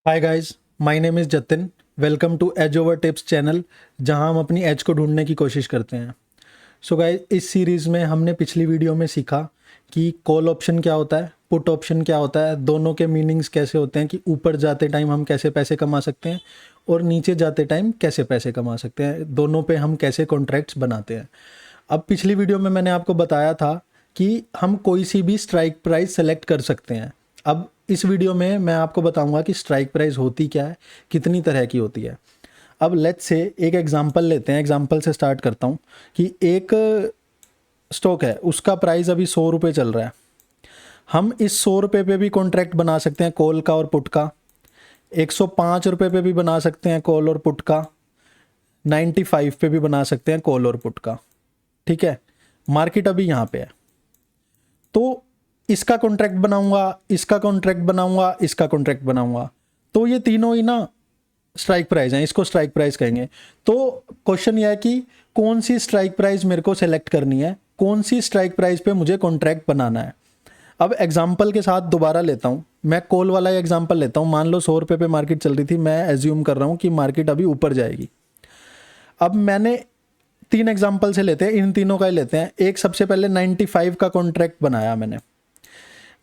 Hi guys, my name is Jatin. Welcome to Edge Over Tips channel, जहां हम अपनी as को ढूंढने की कोशिश करते हैं। सो गाइस, इस सीरीज़ में हमने पिछली वीडियो में सीखा कि कॉल ऑप्शन क्या होता है, पुट ऑप्शन क्या होता है, दोनों के मीनिंग्स कैसे होते हैं, कि ऊपर जाते टाइम हम कैसे पैसे कमा सकते हैं और नीचे जाते टाइम कैसे पैसे कमा सकते हैं, दोनों पे हम कैसे कॉन्ट्रैक्ट्स बनाते हैं। अब पिछली वीडियो में मैंने आपको बताया था कि हम कोई सी भी स्ट्राइक प्राइस सेलेक्ट कर सकते हैं। अब इस वीडियो में मैं आपको बताऊंगा कि स्ट्राइक प्राइस होती क्या है, कितनी तरह की होती है। अब लेट्स से एक एग्जांपल लेते हैं। एग्जांपल से स्टार्ट करता हूं कि एक स्टॉक है, उसका प्राइस अभी 100 रुपये चल रहा है। हम इस 100 रुपये पे भी कॉन्ट्रैक्ट बना सकते हैं, कॉल का और पुट का। 105 रुपये पे भी बना सकते हैं कॉल और पुट का। 95 पे भी बना सकते हैं कॉल और पुट का। ठीक है, मार्केट अभी यहाँ पे है, तो इसका कॉन्ट्रैक्ट बनाऊंगा, इसका कॉन्ट्रैक्ट बनाऊंगा, इसका कॉन्ट्रैक्ट बनाऊंगा, तो ये तीनों ही ना स्ट्राइक प्राइस हैं, इसको स्ट्राइक प्राइस कहेंगे। तो क्वेश्चन यह है कि कौन सी स्ट्राइक प्राइस मेरे को सेलेक्ट करनी है, कौन सी स्ट्राइक प्राइस पे मुझे कॉन्ट्रैक्ट बनाना है। अब एग्जाम्पल के साथ दोबारा लेता हूँ, मैं कॉल वाला एग्जाम्पल लेता हूँ। मान लो 100 रुपये पे मार्केट चल रही थी, मैं एज्यूम कर रहा हूँ कि मार्केट अभी ऊपर जाएगी। अब मैंने 3 एग्जाम्पल से लेते हैं, इन तीनों का ही लेते हैं। एक सबसे पहले 95 का कॉन्ट्रैक्ट बनाया मैंने।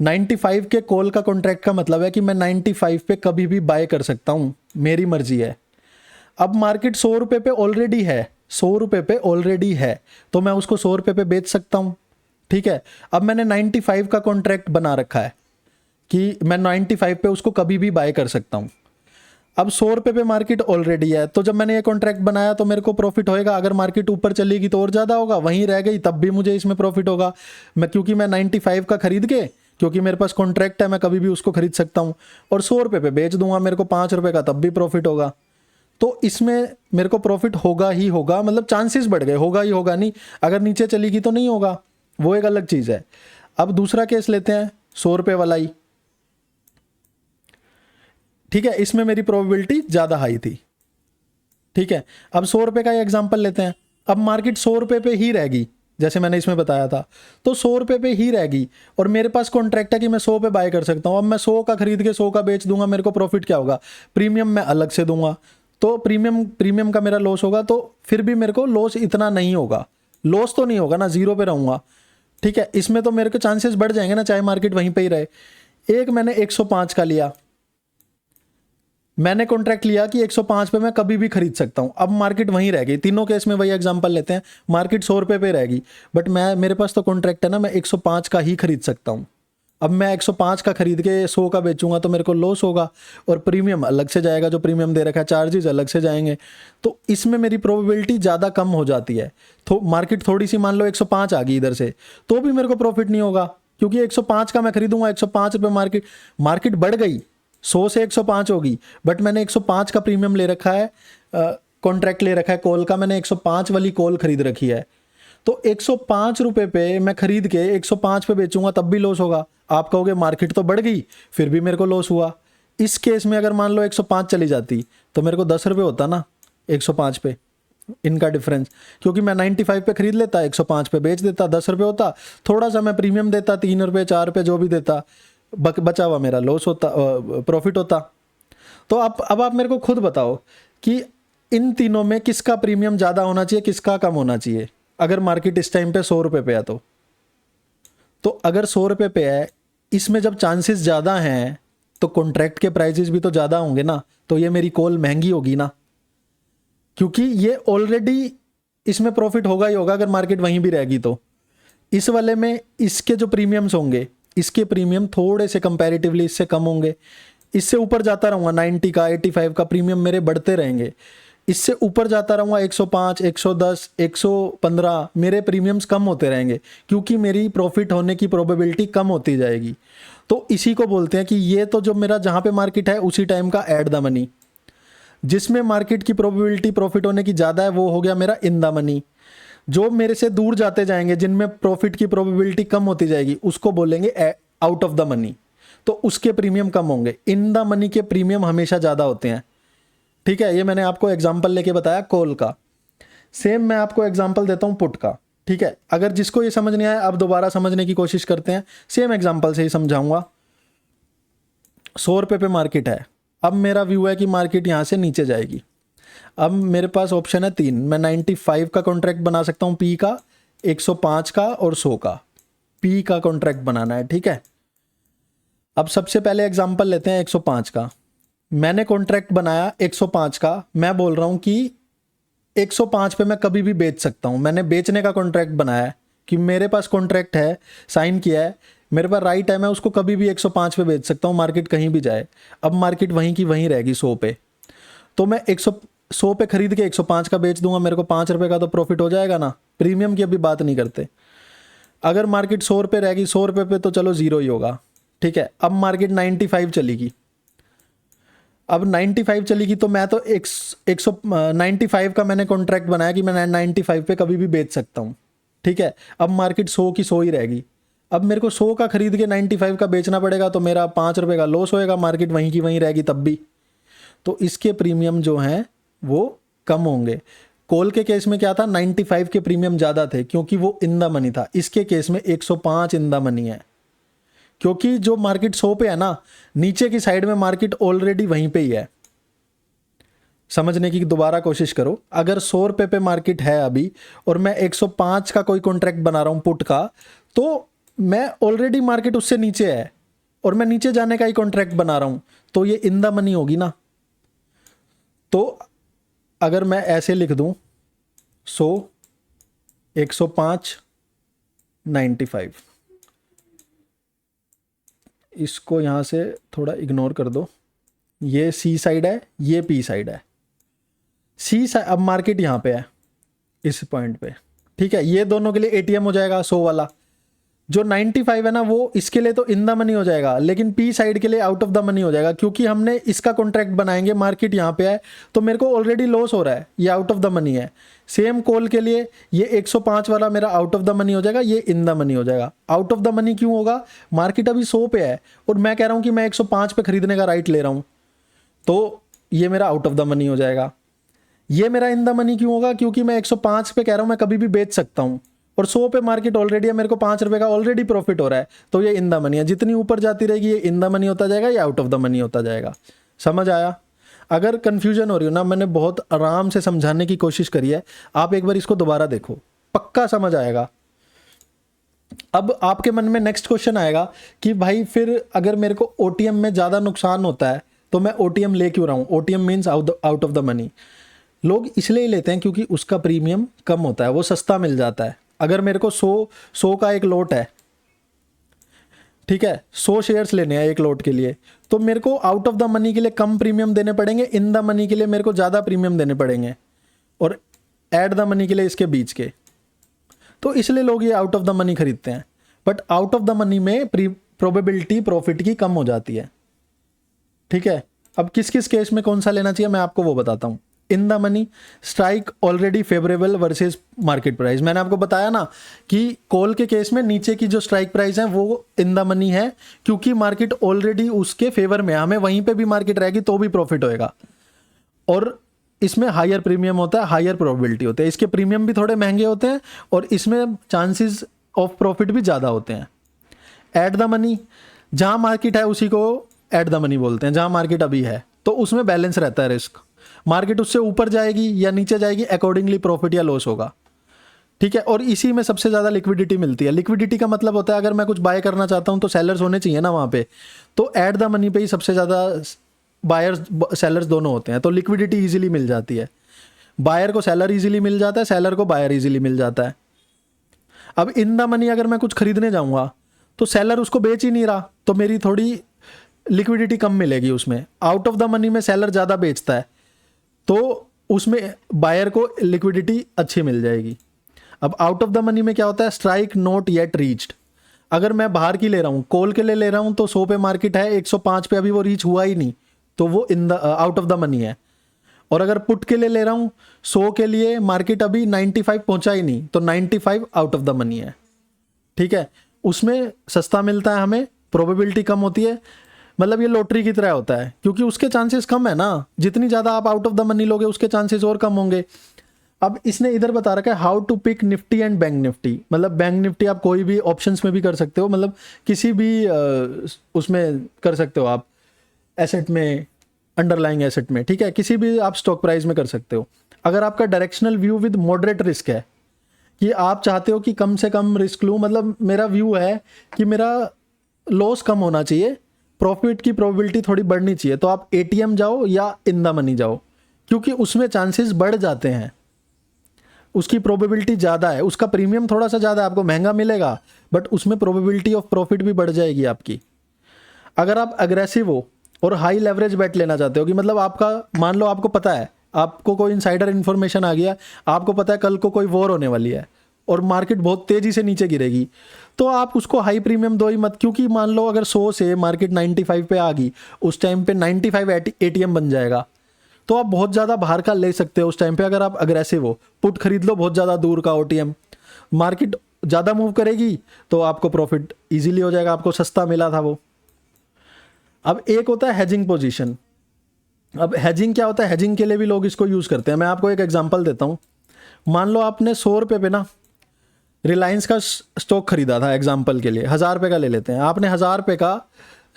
95 के कॉल का कॉन्ट्रैक्ट का मतलब है कि मैं 95 पे कभी भी बाय कर सकता हूँ, मेरी मर्जी है। अब मार्केट 100 रुपये पे ऑलरेडी है, 100 रुपये पे ऑलरेडी है, तो मैं उसको 100 रुपये पे बेच सकता हूँ। ठीक है, अब मैंने 95 का कॉन्ट्रैक्ट बना रखा है कि मैं 95 पे उसको कभी भी बाय कर सकता हूँ। अब 100 रुपये पे मार्केट ऑलरेडी है, तो जब मैंने ये कॉन्ट्रैक्ट बनाया तो मेरे को प्रॉफिट होएगा। अगर मार्केट ऊपर चलेगी तो और ज़्यादा होगा, वहीं रह गई तब भी मुझे इसमें प्रॉफिट होगा। क्योंकि मैं 95 का खरीद के, क्योंकि मेरे पास कॉन्ट्रैक्ट है, मैं कभी भी उसको खरीद सकता हूँ और 100 रुपये पे बेच दूंगा, मेरे को 5 रुपये का तब भी प्रॉफिट होगा। तो इसमें मेरे को प्रॉफिट होगा ही होगा, मतलब चांसेस बढ़ गए, होगा ही होगा नहीं। अगर नीचे चलेगी तो नहीं होगा, वो एक अलग चीज़ है। अब दूसरा केस लेते हैं, 100 रुपये वाला ही। ठीक है, इसमें मेरी प्रोबेबिलिटी ज़्यादा हाई थी। ठीक है, अब 100 रुपये का एग्जाम्पल लेते हैं। अब मार्केट 100 रुपये पे ही रहेगी, जैसे मैंने इसमें बताया था, तो 100 रुपये पे ही रहेगी और मेरे पास कॉन्ट्रैक्ट है कि मैं 100 पे बाय कर सकता हूँ। अब मैं 100 का खरीद के 100 का बेच दूंगा, मेरे को प्रॉफिट क्या होगा? प्रीमियम मैं अलग से दूंगा, तो प्रीमियम का मेरा लॉस होगा। तो फिर भी मेरे को लॉस इतना नहीं होगा, लॉस तो नहीं होगा ना, जीरो पे रहूंगा। ठीक है, इसमें तो मेरे को चांसेस बढ़ जाएंगे ना, चाहे मार्केट वहीं पे ही रहे। एक मैंने 105 का लिया, मैंने कॉन्ट्रैक्ट लिया कि 105 पे मैं कभी भी खरीद सकता हूं। अब मार्केट वहीं रह गई, तीनों केस में वही एग्जांपल लेते हैं, मार्केट 100 रुपये पे रहेगी, बट मेरे पास तो कॉन्ट्रैक्ट है ना, मैं 105 का ही खरीद सकता हूं। अब मैं 105 का खरीद के 100 का बेचूंगा तो मेरे को लॉस होगा और प्रीमियम अलग से जाएगा, जो प्रीमियम दे रखा है, चार्जेस अलग से जाएंगे। तो इसमें मेरी प्रोबेबिलिटी ज़्यादा कम हो जाती है। तो मार्केट थोड़ी सी, मान लो 105 आ गई इधर से, तो भी मेरे को प्रॉफिट नहीं होगा, क्योंकि 105 का मैं खरीदूंगा, 105 रुपये मार्केट बढ़ गई, 100 से 105 होगी, बट मैंने 105 का प्रीमियम ले रखा है, कॉन्ट्रैक्ट ले रखा है कॉल का, मैंने 105 वाली कॉल खरीद रखी है। तो 105 रुपये पे मैं खरीद के 105 पे बेचूंगा, तब भी लॉस होगा। आप कहोगे मार्केट तो बढ़ गई, फिर भी मेरे को लॉस हुआ। इस केस में अगर मान लो 105 चली जाती तो मेरे को 10 रुपये होता ना 105 पे, इनका डिफरेंस। क्योंकि मैं 95 पे खरीद लेता, 105 पे बेच देता, 10 रुपये होता। थोड़ा सा मैं प्रीमियम देता, 3 रुपये 4 रुपये जो भी देता, बचा हुआ मेरा लॉस होता, प्रॉफिट होता। तो अब आप मेरे को खुद बताओ कि इन तीनों में किसका प्रीमियम ज़्यादा होना चाहिए, किसका कम होना चाहिए, अगर मार्केट इस टाइम पे 100 रुपये पे है तो अगर 100 रुपये पे है, इसमें जब चांसेस ज़्यादा हैं तो कॉन्ट्रैक्ट के प्राइजेस भी तो ज़्यादा होंगे ना, तो ये मेरी कॉल महंगी होगी ना, क्योंकि ये ऑलरेडी इसमें प्रॉफिट होगा ही होगा अगर मार्केट वहीं भी रहेगी तो। इस वाले में इसके जो प्रीमियम्स होंगे, इसके प्रीमियम थोड़े से कंपैरेटिवली इससे कम होंगे। इससे ऊपर जाता रहूँगा, 90 का 85 का प्रीमियम मेरे बढ़ते रहेंगे। इससे ऊपर जाता रहूँगा, 105 110 115 मेरे प्रीमियम्स कम होते रहेंगे, क्योंकि मेरी प्रॉफिट होने की प्रोबेबिलिटी कम होती जाएगी। तो इसी को बोलते हैं कि ये तो जो मेरा जहाँ पे मार्केट है उसी टाइम का एट द मनी। जिसमें मार्केट की प्रोबेबिलिटी प्रॉफिट होने की ज़्यादा है वो हो गया मेरा इन द मनी। जो मेरे से दूर जाते जाएंगे, जिनमें प्रॉफिट की प्रोबेबिलिटी कम होती जाएगी, उसको बोलेंगे आउट ऑफ द मनी, तो उसके प्रीमियम कम होंगे। इन द मनी के प्रीमियम हमेशा ज़्यादा होते हैं। ठीक है, ये मैंने आपको एग्जाम्पल लेके बताया कॉल का। सेम मैं आपको एग्जाम्पल देता हूँ पुट का। ठीक है, अगर जिसको ये समझ नहीं आया, अब दोबारा समझने की कोशिश करते हैं, सेम एग्जाम्पल से ही समझाऊंगा। 100 रुपये पे मार्केट है, अब मेरा व्यू है कि मार्केट यहाँ से नीचे जाएगी। अब मेरे पास ऑप्शन है 3, मैं 95 का कॉन्ट्रैक्ट बना सकता हूँ पी का, 105 का और 100 का। पी का कॉन्ट्रैक्ट बनाना है, ठीक है। अब सबसे पहले एग्जांपल लेते हैं 105 का। मैंने कॉन्ट्रैक्ट बनाया 105 का, मैं बोल रहा हूँ कि 105 पे मैं कभी भी बेच सकता हूँ। मैंने बेचने का कॉन्ट्रैक्ट बनाया है कि मेरे पास कॉन्ट्रैक्ट है, साइन किया है, मेरे पास राइट है, मैं उसको कभी भी 105 पे बेच सकता हूँ, मार्केट कहीं भी जाए। अब मार्केट वहीं की वहीं रहेगी 100 पे, तो मैं 100 पे खरीद के 105 का बेच दूंगा, मेरे को 5 रुपये का तो प्रॉफिट हो जाएगा ना। प्रीमियम की अभी बात नहीं करते। अगर मार्केट 100 रुपये रहेगी, 100 रुपये पे तो चलो जीरो ही होगा, ठीक है। अब मार्केट 95 चलेगी, अब 95 चलेगी तो मैं तो 195 का मैंने कॉन्ट्रैक्ट बनाया कि मैं 95 पे कभी भी बेच सकता हूँ, ठीक है। अब मार्केट 100 की 100 ही रहेगी। अब मेरे को 100 का खरीद के 95 का बेचना पड़ेगा, तो मेरा 5 रुपये का लॉस होएगा, मार्केट वहीं की वहीं रहेगी तब भी। तो इसके प्रीमियम जो हैं वो कम होंगे। कॉल के केस में क्या था, 95 के प्रीमियम ज़्यादा थे क्योंकि वो इन द मनी था। इसके केस में 105 इन द मनी है, क्योंकि जो मार्केट 100 पे है ना, नीचे की साइड में मार्केट ऑलरेडी वहीं पे ही है। समझने की दोबारा कोशिश करो। अगर 100 रुपये पे मार्केट है अभी और मैं 105 का कोई कॉन्ट्रैक्ट बना रहा हूँ पुट का, तो मैं ऑलरेडी मार्केट उससे नीचे है और मैं नीचे जाने का ही कॉन्ट्रैक्ट बना रहा हूँ, तो ये इन द मनी होगी ना। तो अगर मैं ऐसे लिख दूं 100, 105, 95, इसको यहाँ से थोड़ा इग्नोर कर दो। ये सी साइड है, ये पी साइड है। सी साइड, अब मार्केट यहाँ पे है इस पॉइंट पे, ठीक है। ये दोनों के लिए एटीएम हो जाएगा 100 वाला। जो 95 है ना, वो इसके लिए तो इन द मनी हो जाएगा, लेकिन पी साइड के लिए आउट ऑफ द मनी हो जाएगा, क्योंकि हमने इसका कॉन्ट्रैक्ट बनाएंगे, मार्केट यहाँ पे है तो मेरे को ऑलरेडी लॉस हो रहा है, ये आउट ऑफ द मनी है। सेम कॉल के लिए ये 105 वाला मेरा आउट ऑफ द मनी हो जाएगा, ये इन द मनी हो जाएगा। आउट ऑफ द मनी क्यों होगा, मार्केट अभी 100 पे है और मैं कह रहा हूँ कि मैं 105 पे खरीदने का राइट ले रहा हूँ, तो ये मेरा आउट ऑफ द मनी हो जाएगा। ये मेरा इन द मनी क्यों होगा, क्योंकि मैं 105 पे कह रहा हूँ मैं कभी भी बेच सकता हूँ और 100 पे मार्केट ऑलरेडी है, मेरे को 5 रुपये का ऑलरेडी प्रॉफिट हो रहा है, तो ये इन द मनी है। जितनी ऊपर जाती रहेगी ये इन द मनी होता जाएगा, ये आउट ऑफ द मनी होता जाएगा। समझ आया? अगर कंफ्यूजन हो रही हो ना, मैंने बहुत आराम से समझाने की कोशिश करी है, आप एक बार इसको दोबारा देखो, पक्का समझ आएगा। अब आपके मन में नेक्स्ट क्वेश्चन आएगा कि भाई फिर अगर मेरे को ओटीएम में ज़्यादा नुकसान होता है तो मैं ओटीएम ले क्यों रहा हूँ? OTM means out of the money. लोग इसलिए लेते हैं क्योंकि उसका प्रीमियम कम होता है, वो सस्ता मिल जाता है। अगर मेरे को 100 का एक लॉट है, ठीक है, 100 शेयर्स लेने हैं एक लॉट के लिए, तो मेरे को आउट ऑफ द मनी के लिए कम प्रीमियम देने पड़ेंगे, इन द मनी के लिए मेरे को ज़्यादा प्रीमियम देने पड़ेंगे, और एट द मनी के लिए इसके बीच के। तो इसलिए लोग ये आउट ऑफ द मनी खरीदते हैं। But out of the money में प्रोबेबिलिटी प्रॉफिट की कम हो जाती है, ठीक है। अब किस किस केस में कौन सा लेना चाहिए मैं आपको वो बताता हूँ। इन the money, strike already favourable versus market price. मैंने आपको बताया ना कि कॉल के केस में नीचे की जो स्ट्राइक प्राइस है वो इन द मनी है, क्योंकि मार्केट ऑलरेडी उसके फेवर में है, हमें वहीं पे भी मार्केट रहेगी तो भी प्रॉफिट होएगा। और इसमें हायर प्रीमियम होता है, हायर प्रोबेबिलिटी होती है, इसके प्रीमियम भी थोड़े महंगे होते हैं और इसमें चांसेस ऑफ प्रॉफिट भी ज़्यादा होते हैं। एट द मनी, जहाँ मार्केट है उसी को एट द मनी बोलते हैं, जहाँ मार्केट अभी है, तो उसमें बैलेंस रहता है रिस्क। मार्केट उससे ऊपर जाएगी या नीचे जाएगी, अकॉर्डिंगली प्रॉफिट या लॉस होगा, ठीक है। और इसी में सबसे ज़्यादा लिक्विडिटी मिलती है। लिक्विडिटी का मतलब होता है अगर मैं कुछ बाय करना चाहता हूँ तो सेलर्स होने चाहिए ना वहाँ पे, तो एट द मनी पे ही सबसे ज़्यादा बायर्स सेलर्स दोनों होते हैं, तो लिक्विडिटी ईजिली मिल जाती है। बायर को सेलर ईजिली मिल जाता है, सेलर को बायर ईजिली मिल जाता है। अब इन द मनी अगर मैं कुछ खरीदने जाऊँगा तो सेलर उसको बेच ही नहीं रहा, तो मेरी थोड़ी लिक्विडिटी कम मिलेगी उसमें। आउट ऑफ द मनी में सेलर ज़्यादा बेचता है तो उसमें बायर को लिक्विडिटी अच्छी मिल जाएगी। अब आउट ऑफ द मनी में क्या होता है, स्ट्राइक नॉट येट रीच्ड। अगर मैं बाहर की ले रहा हूँ, कॉल के लिए ले रहा हूँ, तो 100 पे मार्केट है, 105 पे अभी वो रीच हुआ ही नहीं, तो वो in the out of the money है। और अगर पुट के लिए ले रहा हूँ, 100 के लिए मार्केट अभी 95 पहुँचा ही नहीं, तो 95 आउट ऑफ द मनी है, ठीक है। उसमें सस्ता मिलता है, हमें प्रोबेबिलिटी कम होती है, मतलब ये लॉटरी की तरह होता है, क्योंकि उसके चांसेस कम है ना। जितनी ज़्यादा आप आउट ऑफ द मनी लोगे उसके चांसेस और कम होंगे। अब इसने इधर बता रखा है how to pick Nifty and Bank Nifty. मतलब बैंक निफ्टी आप कोई भी ऑप्शंस में भी कर सकते हो, मतलब किसी भी उसमें कर सकते हो आप, एसेट में, अंडरलाइंग एसेट में, ठीक है, किसी भी आप स्टॉक प्राइस में कर सकते हो। अगर आपका directional view with moderate risk है कि आप चाहते हो कि कम से कम रिस्क लूँ, मतलब मेरा व्यू है कि मेरा लॉस कम होना चाहिए, प्रॉफिट की प्रोबेबिलिटी थोड़ी बढ़नी चाहिए, तो आप एटीएम जाओ या इन द मनी जाओ, क्योंकि उसमें चांसेस बढ़ जाते हैं, उसकी प्रोबेबिलिटी ज़्यादा है, उसका प्रीमियम थोड़ा सा ज़्यादा है, आपको महंगा मिलेगा, बट उसमें प्रोबेबिलिटी ऑफ प्रॉफिट भी बढ़ जाएगी आपकी। अगर आप अग्रेसिव हो और हाई लेवरेज बेट लेना चाहते हो कि मतलब आपका, मान लो आपको पता है, आपको कोई इनसाइडर इन्फॉर्मेशन आ गया, आपको पता है कल को कोई वॉर होने वाली है और मार्केट बहुत तेज़ी से नीचे गिरेगी, तो आप उसको हाई प्रीमियम दो ही मत, क्योंकि मान लो अगर 100 से मार्केट 95 पे आ गई, उस टाइम पे 95 एटीएम बन जाएगा, तो आप बहुत ज़्यादा बाहर का ले सकते हो उस टाइम पे। अगर आप अग्रेसिव हो, पुट खरीद लो बहुत ज़्यादा दूर का ओटीएम, मार्केट ज़्यादा मूव करेगी तो आपको प्रॉफिट ईजिली हो जाएगा, आपको सस्ता मिला था वो। अब एक होता है हैजिंग पोजीशन। अब हैजिंग क्या होता है, हैजिंग के लिए भी लोग इसको यूज़ करते हैं। मैं आपको एक एग्जांपल देता हूँ। मान लो आपने 100 रुपये पे ना रिलायंस का स्टॉक खरीदा था, एग्जांपल के लिए 1000 रुपये का ले लेते हैं, आपने 1000 रुपये का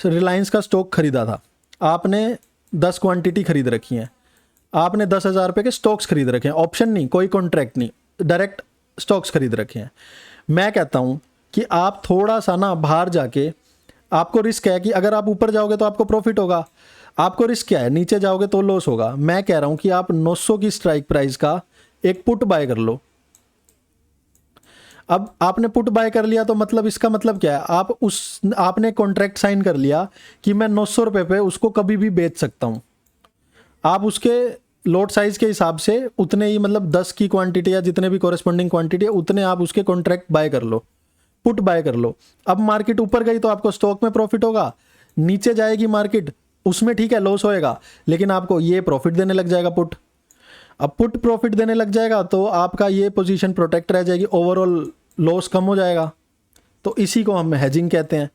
रिलायंस का स्टॉक खरीदा था, आपने 10 क्वांटिटी खरीद रखी हैं, आपने 10,000 रुपये के स्टॉक्स खरीद रखे हैं, ऑप्शन नहीं, कोई कॉन्ट्रैक्ट नहीं, डायरेक्ट स्टॉक्स खरीद रखे हैं। मैं कहता हूँ कि आप थोड़ा सा ना बाहर जाके, आपको रिस्क है कि अगर आप ऊपर जाओगे तो आपको प्रॉफिट होगा, आपको रिस्क क्या है, नीचे जाओगे तो लॉस होगा। मैं कह रहा हूँ कि आप 900 की स्ट्राइक प्राइस का एक पुट बाय कर लो। अब आपने पुट बाय कर लिया तो मतलब इसका मतलब क्या है, आपने कॉन्ट्रैक्ट साइन कर लिया कि मैं 900 रुपये पे उसको कभी भी बेच सकता हूँ। आप उसके लॉट साइज के हिसाब से उतने ही, मतलब 10 की क्वांटिटी या जितने भी कॉरेस्पॉन्डिंग क्वांटिटी है उतने आप उसके कॉन्ट्रैक्ट बाय कर लो, पुट बाय कर लो। अब मार्केट ऊपर गई तो आपको स्टॉक में प्रॉफिट होगा, नीचे जाएगी मार्केट उसमें ठीक है लॉस होएगा, लेकिन आपको ये प्रॉफिट देने लग जाएगा पुट। अब पुट प्रॉफिट देने लग जाएगा तो आपका ये पोजीशन प्रोटेक्ट रह जाएगी, ओवरऑल लॉस कम हो जाएगा। तो इसी को हम हेजिंग कहते हैं।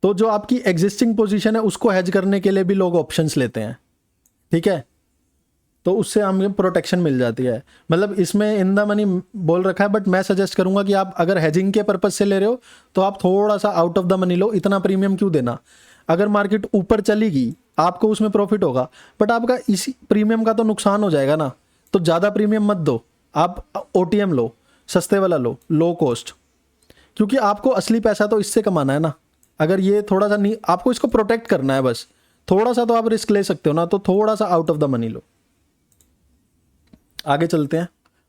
तो जो आपकी एग्जिस्टिंग पोजीशन है उसको हेज करने के लिए भी लोग ऑप्शंस लेते हैं, ठीक है, तो उससे हमें प्रोटेक्शन मिल जाती है। मतलब इसमें इन द मनी बोल रखा है, बट मैं सजेस्ट करूंगा कि आप अगर हेजिंग के पर्पज से ले रहे हो तो आप थोड़ा सा आउट ऑफ द मनी लो, इतना प्रीमियम क्यों देना। अगर मार्केट ऊपर चली गई आपको उसमें प्रॉफिट होगा, बट आपका इसी प्रीमियम का तो नुकसान हो जाएगा ना, तो ज़्यादा प्रीमियम मत दो, आप ओटीएम लो, सस्ते वाला लो, लो कॉस्ट, क्योंकि आपको असली पैसा तो इससे कमाना है ना। अगर ये थोड़ा सा नहीं, आपको इसको प्रोटेक्ट करना है बस, थोड़ा सा तो आप रिस्क ले सकते हो ना, तो थोड़ा सा आउट ऑफ द मनी लो। आगे चलते हैं।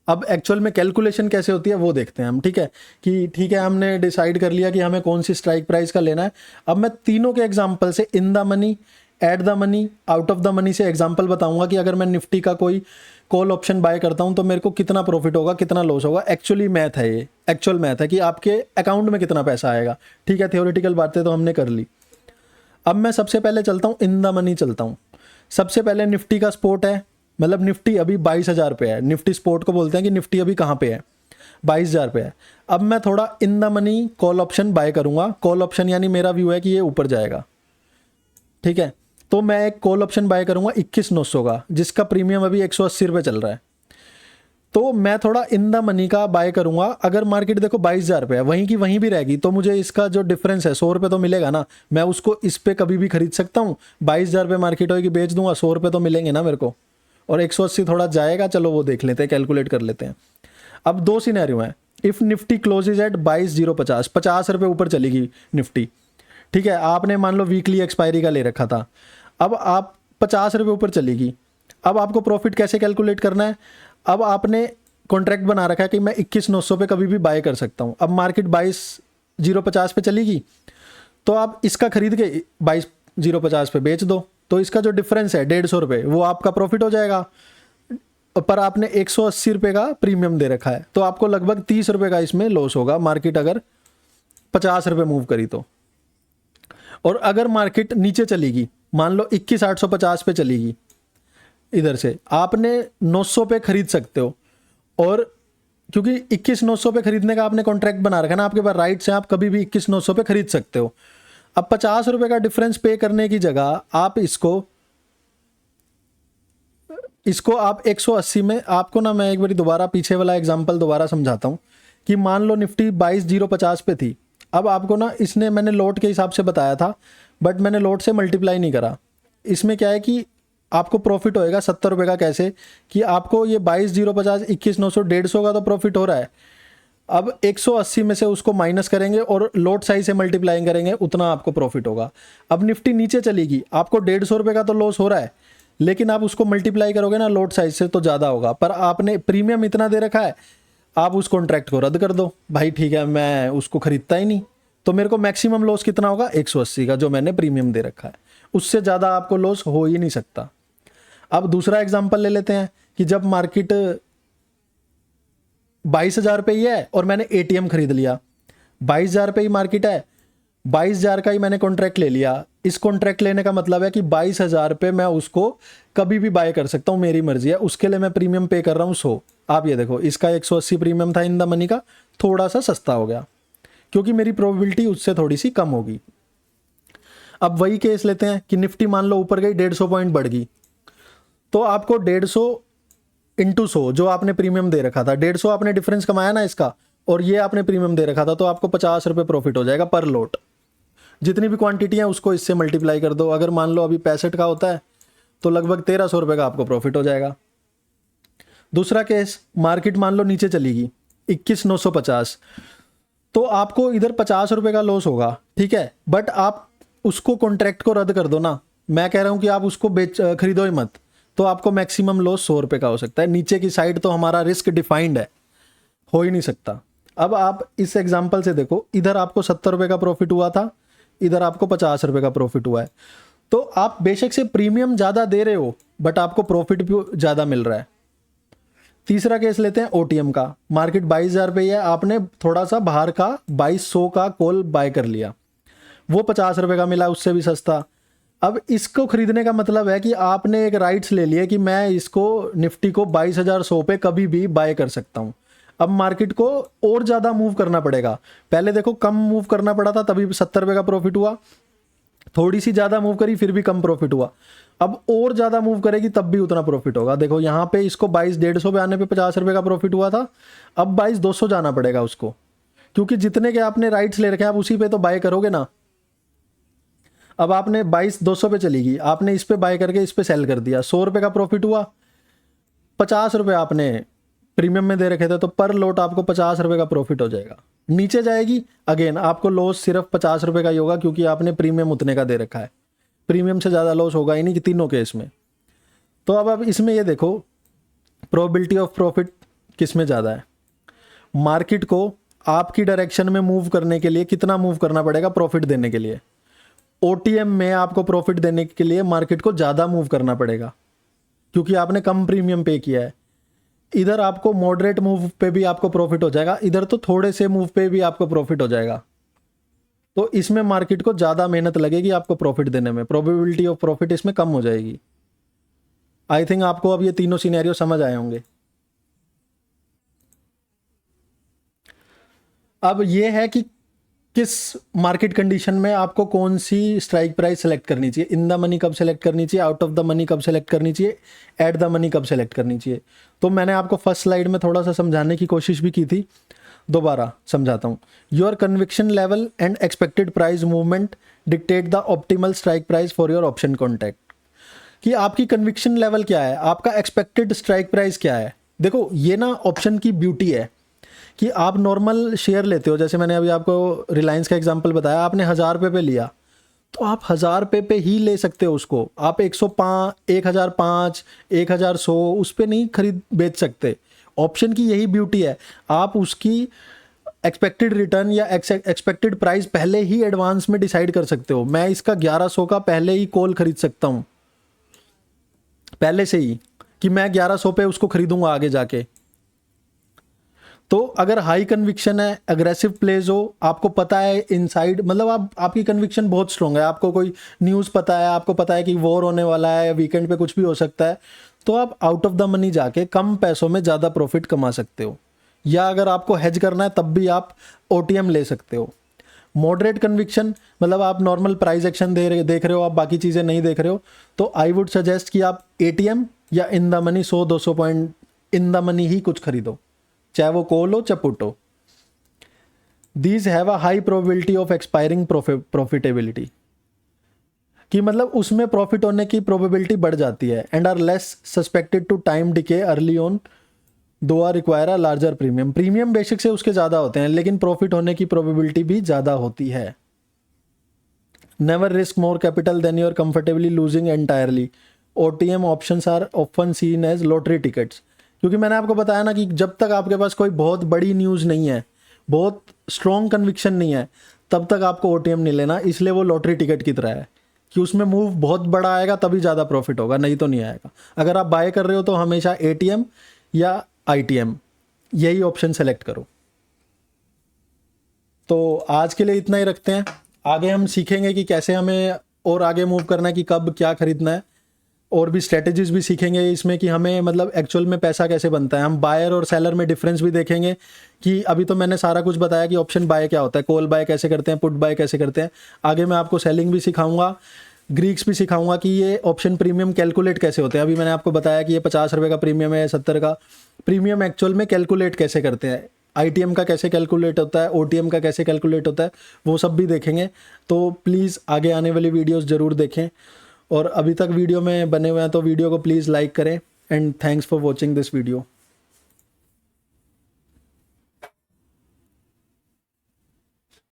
अब एक्चुअल में कैलकुलेशन कैसे होती है वो देखते हैं हम, ठीक है, कि ठीक है हमने डिसाइड कर लिया कि हमें कौन सी स्ट्राइक प्राइस का लेना है। अब मैं तीनों के एग्जांपल से, इन the money, at the money, out of the money से एग्जांपल बताऊंगा कि अगर मैं निफ्टी का कोई कॉल ऑप्शन बाय करता हूं तो मेरे को कितना प्रॉफिट होगा, कितना लॉस होगा। एक्चुअली मैथ है ये, एक्चुअल मैथ है कि आपके अकाउंट में कितना पैसा आएगा, ठीक है। थ्योरेटिकल बातें तो हमने कर ली। अब मैं सबसे पहले चलता हूँ, इन द मनी चलता हूँ। सबसे पहले निफ्टी का स्पोर्ट है, मतलब निफ्टी अभी 22,000 पे है, निफ्टी स्पोर्ट को बोलते हैं कि निफ्टी अभी कहाँ पे है, 22,000 पे है। अब मैं थोड़ा in the money call option buy करूंगा। कॉल ऑप्शन यानी मेरा व्यू है कि ये ऊपर जाएगा, ठीक है, तो मैं एक कॉल ऑप्शन बाय करूंगा 21,900 का, जिसका प्रीमियम अभी 180 रुपये चल रहा है। तो मैं थोड़ा इन द मनी का बाय करूंगा। अगर मार्केट देखो 22,000 पे है, वहीं की वहीं भी रहेगी, तो मुझे इसका जो डिफरेंस है 100 रुपये तो मिलेगा ना, मैं उसको इस पे कभी भी खरीद सकता हूँ। 22,000 पे मार्केट होगी, बेच दूंगा, 100 रुपये तो मिलेंगे ना मेरे को, और 180 थोड़ा जाएगा। चलो वो देख लेते हैं, कैलकुलेट कर लेते हैं। अब दो सिनेरियो हैं। इफ़ निफ्टी क्लोजेज एट 22,050, 50 रुपये ऊपर चलेगी निफ्टी, ठीक है, आपने मान लो वीकली एक्सपायरी का ले रखा था, अब आप 50 रुपये ऊपर चलेगी। अब आपको प्रॉफिट कैसे कैलकुलेट करना है, अब आपने कॉन्ट्रैक्ट बना रखा है कि मैं 21,900 पे कभी भी बाय कर सकता हूँ। अब मार्केट 22,050 पे चलेगी तो आप इसका खरीद के 22,050 पे बेच दो, तो इसका जो डिफरेंस है 150 रुपये वो आपका प्रॉफिट हो जाएगा। पर आपने 180 रुपये का प्रीमियम दे रखा है, तो आपको लगभग 30 रुपये का इसमें लॉस होगा, मार्केट अगर 50 रुपये मूव करी तो। और अगर मार्केट नीचे चलेगी, मान लो 21,850 पे चलेगी, इधर से आपने 900 पे खरीद सकते हो, और क्योंकि 21,900 पे खरीदने का आपने कॉन्ट्रैक्ट बना रखा है ना, आपके पास राइट से आप कभी भी 21,900 पे खरीद सकते हो। अब 50 रुपये का डिफरेंस पे करने की जगह आप इसको आप 180 में, आपको ना मैं एक बार दोबारा पीछे वाला एग्जांपल दोबारा समझाता हूँ कि मान लो निफ्टी 22,050 पे थी। अब आपको ना इसने, मैंने लोट के हिसाब से बताया था, बट मैंने लोट से मल्टीप्लाई नहीं करा, इसमें क्या है कि आपको प्रॉफिट होएगा 70 रुपये का। कैसे कि आपको ये 22,050 21,900 150 का तो प्रॉफिट हो रहा है। अब 180 में से उसको माइनस करेंगे और लोट साइज से मल्टीप्लाई करेंगे, उतना आपको प्रॉफिट होगा। अब निफ्टी नीचे चलेगी, आपको 150 रुपये का तो लॉस हो रहा है, लेकिन आप उसको मल्टीप्लाई करोगे ना लोट साइज से तो ज़्यादा होगा। पर आपने प्रीमियम इतना दे रखा है, आप उस कॉन्ट्रैक्ट को रद्द कर दो भाई, ठीक है मैं उसको खरीदता ही नहीं, तो मेरे को मैक्सिमम लॉस कितना होगा 180 का जो मैंने प्रीमियम दे रखा है, उससे ज़्यादा आपको लॉस हो ही नहीं सकता। अब दूसरा एग्जांपल ले लेते हैं कि जब मार्केट 22,000 पे ही है और मैंने एटीएम खरीद लिया, 22,000 पे ही मार्केट है, 22,000 का ही मैंने कॉन्ट्रैक्ट ले लिया। इस कॉन्ट्रैक्ट लेने का मतलब है कि 22,000 पे मैं उसको कभी भी बाय कर सकता हूँ, मेरी मर्जी है, उसके लिए मैं प्रीमियम पे कर रहा हूँ 100। आप ये देखो, इसका 180 प्रीमियम था इन द मनी का, थोड़ा सा सस्ता हो गया क्योंकि मेरी प्रोबेबिलिटी उससे थोड़ी सी कम होगी। अब वही केस लेते हैं कि निफ्टी मान लो ऊपर गई 150 पॉइंट बढ़ गई, तो आपको 150 इंटू 100 जो आपने प्रीमियम दे रखा था, 150 आपने डिफरेंस कमाया ना इसका, और ये आपने प्रीमियम दे रखा था, तो आपको 50 रुपये प्रॉफिट हो जाएगा पर लोट। जितनी भी क्वांटिटी है उसको इससे मल्टीप्लाई कर दो। अगर मान लो अभी 65 का होता है तो लगभग 1,300 रुपये का आपको प्रॉफिट हो जाएगा। दूसरा केस, मार्केट मान लो नीचे चलेगी 21,950, तो आपको इधर 50 रुपये का लॉस होगा, ठीक है, बट आप उसको कॉन्ट्रैक्ट को रद्द कर दो ना। मैं कह रहा हूं कि आप उसको खरीदो ही मत, तो आपको मैक्सिमम लॉस 100 रुपये का हो सकता है। नीचे की साइड तो हमारा रिस्क डिफाइंड है, हो ही नहीं सकता। अब आप इस एग्जाम्पल से देखो, इधर आपको 70 रुपये का प्रॉफिट हुआ था, इधर आपको 50 रुपये का प्रॉफिट हुआ है, तो आप बेशक से प्रीमियम ज़्यादा दे रहे हो बट आपको प्रॉफिट भी ज़्यादा मिल रहा है। तीसरा केस लेते हैं ओटीएम का। मार्केट 22,000 पे ही है, आपने थोड़ा सा बाहर का 2200 का कॉल बाय कर लिया, वो 50 रुपये का मिला, उससे भी सस्ता। अब इसको खरीदने का मतलब है कि आपने एक राइट्स ले लिया कि मैं इसको निफ्टी को 22,100 पे कभी भी बाय कर सकता हूँ। अब मार्केट को और ज़्यादा मूव करना पड़ेगा। पहले देखो कम मूव करना पड़ा था तभी 70 रुपये का प्रॉफिट हुआ, थोड़ी सी ज़्यादा मूव करी फिर भी कम प्रॉफिट हुआ, अब और ज़्यादा मूव करेगी तब भी उतना प्रॉफिट होगा। देखो यहाँ पे इसको 22,150 पे आने पे 50 रुपये का प्रॉफिट हुआ था, अब 22,200 जाना पड़ेगा उसको, क्योंकि जितने के आपने राइट्स ले रखे हैं आप उसी पे तो बाय करोगे ना। अब आपने 22,200 पे चलेगी, आपने इस पे बाय करके इस पे सेल कर दिया, 100 रुपये का प्रॉफिट हुआ, 50 रुपये आपने प्रीमियम में दे रखे थे, तो पर लोट आपको 50 रुपये का प्रॉफिट हो जाएगा। नीचे जाएगी अगेन आपको लॉस सिर्फ 50 रुपये का ही होगा, क्योंकि आपने प्रीमियम उतने का दे रखा है, प्रीमियम से ज़्यादा लॉस होगा ही नहीं कि तीनों केस में। तो अब इसमें ये देखो प्रोबेबिलिटी ऑफ प्रॉफिट किस में ज़्यादा है। मार्केट को आपकी डायरेक्शन में मूव करने के लिए कितना मूव करना पड़ेगा प्रॉफिट देने के लिए। ओटीएम में आपको प्रॉफिट देने के लिए मार्केट को ज़्यादा मूव करना पड़ेगा, क्योंकि आपने कम प्रीमियम पे किया है। इधर आपको मॉडरेट मूव पे भी आपको प्रॉफिट हो जाएगा, इधर तो थोड़े से मूव पे भी आपको प्रॉफिट हो जाएगा। तो इसमें मार्केट को ज़्यादा मेहनत लगेगी आपको प्रॉफिट देने में, प्रोबेबिलिटी ऑफ प्रॉफिट इसमें कम हो जाएगी। आई थिंक आपको अब ये तीनों सिनेरियो समझ आए होंगे। अब ये है कि किस मार्केट कंडीशन में आपको कौन सी स्ट्राइक प्राइस सेलेक्ट करनी चाहिए, इन द मनी कब सेलेक्ट करनी चाहिए, आउट ऑफ द मनी कब सेलेक्ट करनी चाहिए, एट द मनी कब सेलेक्ट करनी चाहिए। तो मैंने आपको फर्स्ट स्लाइड में थोड़ा सा समझाने की कोशिश भी की थी, दोबारा समझाता हूँ। Your conviction level and expected price movement dictate the optimal strike price for your option contract. कि आपकी कन्विक्शन लेवल क्या है, आपका एक्सपेक्टेड स्ट्राइक प्राइस क्या है। देखो ये ना ऑप्शन की ब्यूटी है कि आप नॉर्मल शेयर लेते हो, जैसे मैंने अभी आपको रिलायंस का एग्जांपल बताया, आपने 1,000 रुपये पे लिया तो आप 1,000 रुपये पे ही ले सकते हो उसको। आप 105, 1,005, 1,100 उस पर नहीं खरीद बेच सकते। ऑप्शन की यही ब्यूटी है, आप उसकी एक्सपेक्टेड रिटर्न या एक्सपेक्टेड प्राइस पहले ही एडवांस में डिसाइड कर सकते हो। मैं इसका 1,100 का पहले ही कॉल खरीद सकता हूँ, पहले से ही, कि मैं 1,100 पे उसको खरीदूंगा आगे जाके। तो अगर हाई कन्विक्शन है, अग्रेसिव प्लेज हो, आपको पता है इनसाइड, मतलब आपकी कन्विक्शन बहुत स्ट्रॉन्ग है, आपको कोई न्यूज़ पता है, आपको पता है कि वॉर होने वाला है, वीकेंड पे कुछ भी हो सकता है, तो आप आउट ऑफ द मनी जाके कम पैसों में ज़्यादा प्रॉफिट कमा सकते हो। या अगर आपको हेज करना है तब भी आप ओटीएम ले सकते हो। मॉडरेट कन्विक्शन मतलब आप नॉर्मल प्राइस एक्शन देख रहे हो, आप बाकी चीज़ें नहीं देख रहे हो, तो आई वुड सजेस्ट कि आप एटीएम या in the money 100-200 point in the money ही कुछ खरीदो, चाहे वो कॉल हो चाहे पुट हो। These have a high probability of expiring profitability. कि मतलब उसमें प्रॉफिट होने की प्रोबेबिलिटी बढ़ जाती है, एंड आर लेस सस्पेक्टेड to time decay early on though are require a larger premium. Premium basic से उसके ज़्यादा होते हैं, लेकिन प्रॉफिट होने की प्रोबेबिलिटी भी ज़्यादा होती है। Never risk more capital than you are comfortably losing entirely. OTM options are often seen as lottery tickets. क्योंकि मैंने आपको बताया ना कि जब तक आपके पास कोई बहुत बड़ी न्यूज़ नहीं है, बहुत स्ट्रॉन्ग कन्विक्शन नहीं है, तब तक आपको OTM नहीं लेना। इसलिए वो लॉटरी टिकट की तरह है कि उसमें मूव बहुत बड़ा आएगा तभी ज़्यादा प्रॉफिट होगा, नहीं तो नहीं आएगा। अगर आप बाय कर रहे हो तो हमेशा ATM या ITM यही ऑप्शन सेलेक्ट करो। तो आज के लिए इतना ही रखते हैं। आगे हम सीखेंगे कि कैसे हमें और आगे मूव करना है, कि कब क्या खरीदना है, और भी स्ट्रेटजीज भी सीखेंगे इसमें कि हमें मतलब एक्चुअल में पैसा कैसे बनता है। हम बायर और सेलर में डिफरेंस भी देखेंगे कि अभी तो मैंने सारा कुछ बताया कि ऑप्शन बाय क्या होता है, कॉल बाय कैसे करते हैं, पुट बाय कैसे करते हैं। आगे मैं आपको सेलिंग भी सिखाऊंगा, ग्रीक्स भी सिखाऊंगा कि ये ऑप्शन प्रीमियम कैलकुलेट कैसे होते हैं। अभी मैंने आपको बताया कि ये 50 रुपये का प्रीमियम है, 70 का प्रीमियम एक्चुअल में कैलकुलेट कैसे करते हैं, ITM का कैसे कैलकुलेट होता है, OTM का कैसे कैलकुलेट होता है, वो सब भी देखेंगे। तो प्लीज़ आगे आने वाली वीडियोस ज़रूर देखें, और अभी तक वीडियो में बने हुए हैं तो वीडियो को प्लीज़ लाइक करें, and thanks for watching this video.